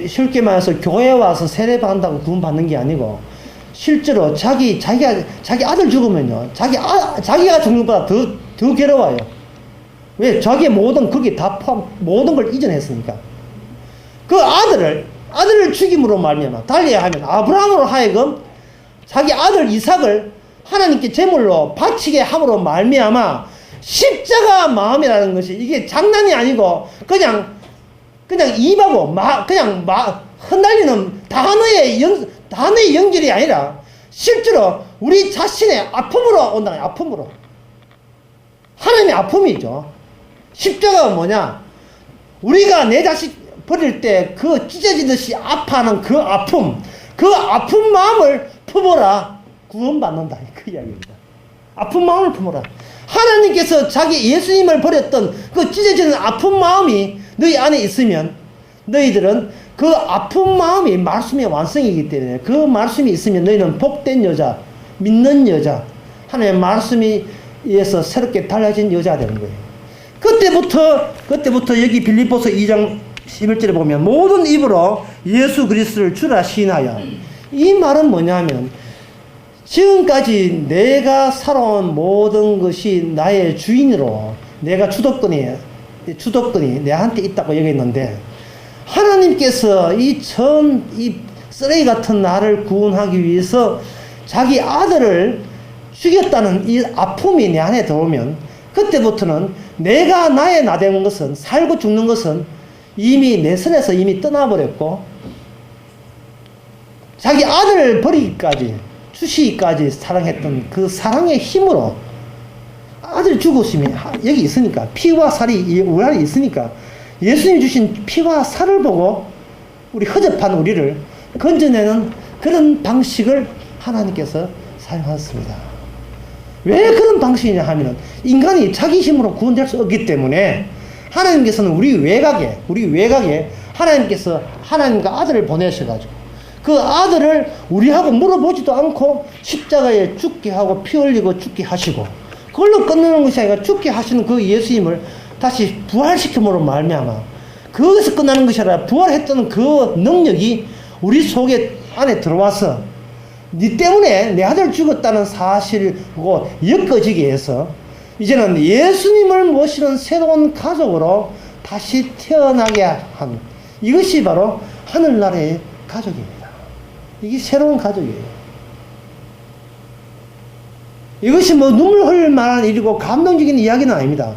쉽게 말해서 교회에 와서 세례받는다고 구원받는 게 아니고, 실제로 자기 아들 죽으면요, 자기가 죽는 것보다 더 괴로워요. 왜? 자기의 거기 다 모든 걸 이전했으니까. 그 아들을 죽임으로 말미암아, 달리 하면 아브라함으로 하여금 자기 아들 이삭을 하나님께 제물로 바치게 함으로 말미암아 십자가 마음이라는 것이 이게 장난이 아니고 그냥 입하고 흩날리는 단어의 연결이 아니라 실제로 우리 자신의 아픔으로 온다. 아픔으로. 하나님의 아픔이죠. 십자가가 뭐냐? 우리가 내 자식 버릴 때 그 찢어지듯이 아파하는 그 아픔 마음을 품어라. 구원받는다. 그 이야기입니다. 아픈 마음을 품어라. 하나님께서 자기 예수님을 버렸던 그 찢어지는 아픈 마음이 너희 안에 있으면 너희들은 그 아픈 마음이 말씀의 완성이기 때문에 그 말씀이 있으면 너희는 복된 여자, 믿는 여자, 하나님의 말씀에 의해서 새롭게 달라진 여자가 되는 거예요. 그때부터 여기 빌립보서 2장 11절에 보면 모든 입으로 예수 그리스도를 주라 시인하여 이 말은 뭐냐면 지금까지 내가 살아온 모든 것이 나의 주인으로 내가 주도권이 내한테 있다고 여겼는데 하나님께서 이 쓰레기 같은 나를 구원하기 위해서 자기 아들을 죽였다는 이 아픔이 내 안에 들어오면 그때부터는 내가 나의 나된 것은 살고 죽는 것은 이미 내 손에서 이미 떠나버렸고 자기 아들을 버리기까지 주시기까지 사랑했던 그 사랑의 힘으로 아들 죽으심이 여기 있으니까 피와 살이 우리 안에 있으니까 예수님이 주신 피와 살을 보고 우리 허접한 우리를 건져내는 그런 방식을 하나님께서 사용하셨습니다. 왜 그런 방식이냐 하면 인간이 자기 힘으로 구원될 수 없기 때문에 하나님께서는 우리 외곽에 하나님께서 하나님과 아들을 보내셔가지고 그 아들을 우리하고 물어보지도 않고 십자가에 죽게 하고 피 흘리고 죽게 하시고 그걸로 끝내는 것이 아니라 죽게 하시는 그 예수님을 다시 부활시킴으로 말미암아 그것에서 끝나는 것이 아니라 부활했던 그 능력이 우리 속에 안에 들어와서 네 때문에 내 아들 죽었다는 사실고 엮어지게 해서 이제는 예수님을 모시는 새로운 가족으로 다시 태어나게 한 이것이 바로 하늘나라의 가족입니다. 이게 새로운 가족이에요. 이것이 뭐 눈물 흘릴 만한 일이고 감동적인 이야기는 아닙니다.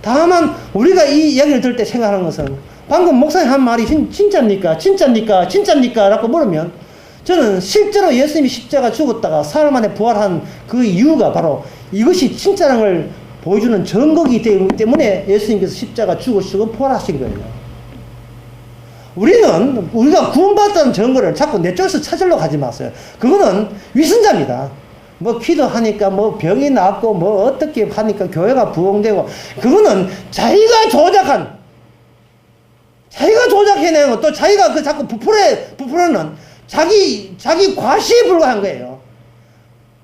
다만 우리가 이 이야기를 들을 때 생각하는 것은 방금 목사님 한 말이 진짜입니까? 진짜입니까? 진짜입니까? 라고 물으면 저는 실제로 예수님이 십자가 죽었다가 사흘 만에 부활한 그 이유가 바로 이것이 진짜라는 걸 보여주는 증거이기 때문에 예수님께서 십자가 죽으시고 부활하신 거예요. 우리가 구원받았다는 증거를 자꾸 내 쪽에서 찾으려고 하지 마세요. 그거는 위선자입니다. 뭐 기도하니까 뭐 병이 낫고 뭐 어떻게 하니까 교회가 부흥되고 그거는 자기가 조작해내는 거 또 자기가 그 자꾸 부풀어는 자기 과시에 불과한 거예요.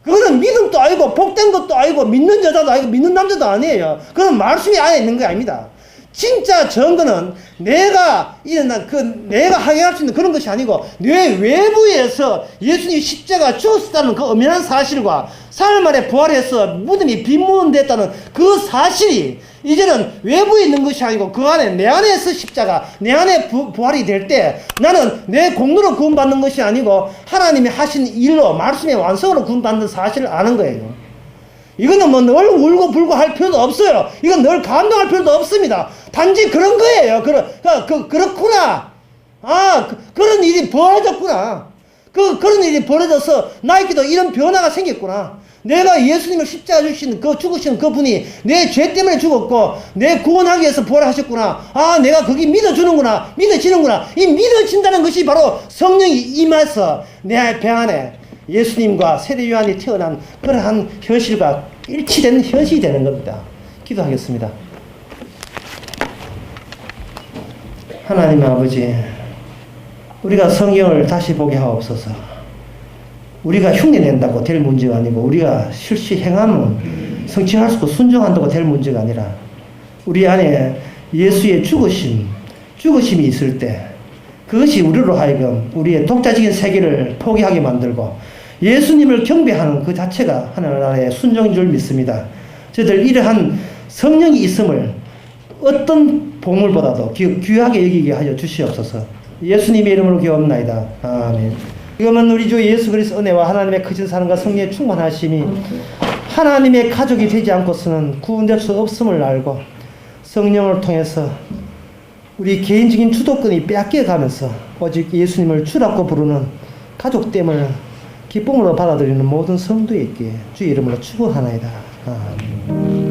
그거는 믿음도 아니고 복된 것도 아니고 믿는 여자도 아니고 믿는 남자도 아니에요. 그건 말씀이 안에 있는 게 아닙니다. 진짜 증거는 내가 항해할 수 있는 그런 것이 아니고 내 외부에서 예수님이 십자가 죽었다는 그 엄연한 사실과 사흘 만에 부활해서 무덤이 빈무덤됐다는 그 사실이 이제는 외부에 있는 것이 아니고 그 안에 내 안에서 십자가 내 안에 부활이 될 때 나는 내 공로로 구원받는 것이 아니고 하나님이 하신 일로 말씀의 완성으로 구원받는 사실을 아는 거예요. 이거는 뭐 늘 울고 불고 할 필요도 없어요. 이건 늘 감동할 필요도 없습니다. 단지 그런 거예요. 그렇구나. 그런 일이 벌어졌구나. 그런 일이 벌어져서 나에게도 이런 변화가 생겼구나. 내가 예수님을 십자가 죽으신 그 분이 내 죄 때문에 죽었고, 내 구원하기 위해서 부활하셨구나. 내가 거기 믿어지는구나. 이 믿어진다는 것이 바로 성령이 임해서 내 배 안에 예수님과 세례 요한이 태어난 그러한 현실과 일치된 현실이 되는 겁니다. 기도하겠습니다. 하나님 아버지, 우리가 성경을 다시 보게 하옵소서. 우리가 흉내낸다고 될 문제가 아니고 우리가 실시 행하면 성취할 수 있고 순종한다고 될 문제가 아니라 우리 안에 예수의 죽으심이 있을 때 그것이 우리로 하여금 우리의 독자적인 세계를 포기하게 만들고 예수님을 경배하는 그 자체가 하나님의 순종인 줄 믿습니다. 저희들 이러한 성령이 있음을 어떤 보물보다도 귀하게 여기게 하여 주시옵소서. 예수님의 이름으로 기도합나이다. 아멘. 이거는 우리 주 예수 그리스도 은혜와 하나님의 크신 사랑과 성령의 충만하심이 하나님의 가족이 되지 않고서는 구원될 수 없음을 알고 성령을 통해서 우리 개인적인 주도권이 빼앗겨가면서 오직 예수님을 주라고 부르는 가족됨을 기쁨으로 받아들이는 모든 성도에 있기에 주의 이름으로 축원하나이다. 아멘.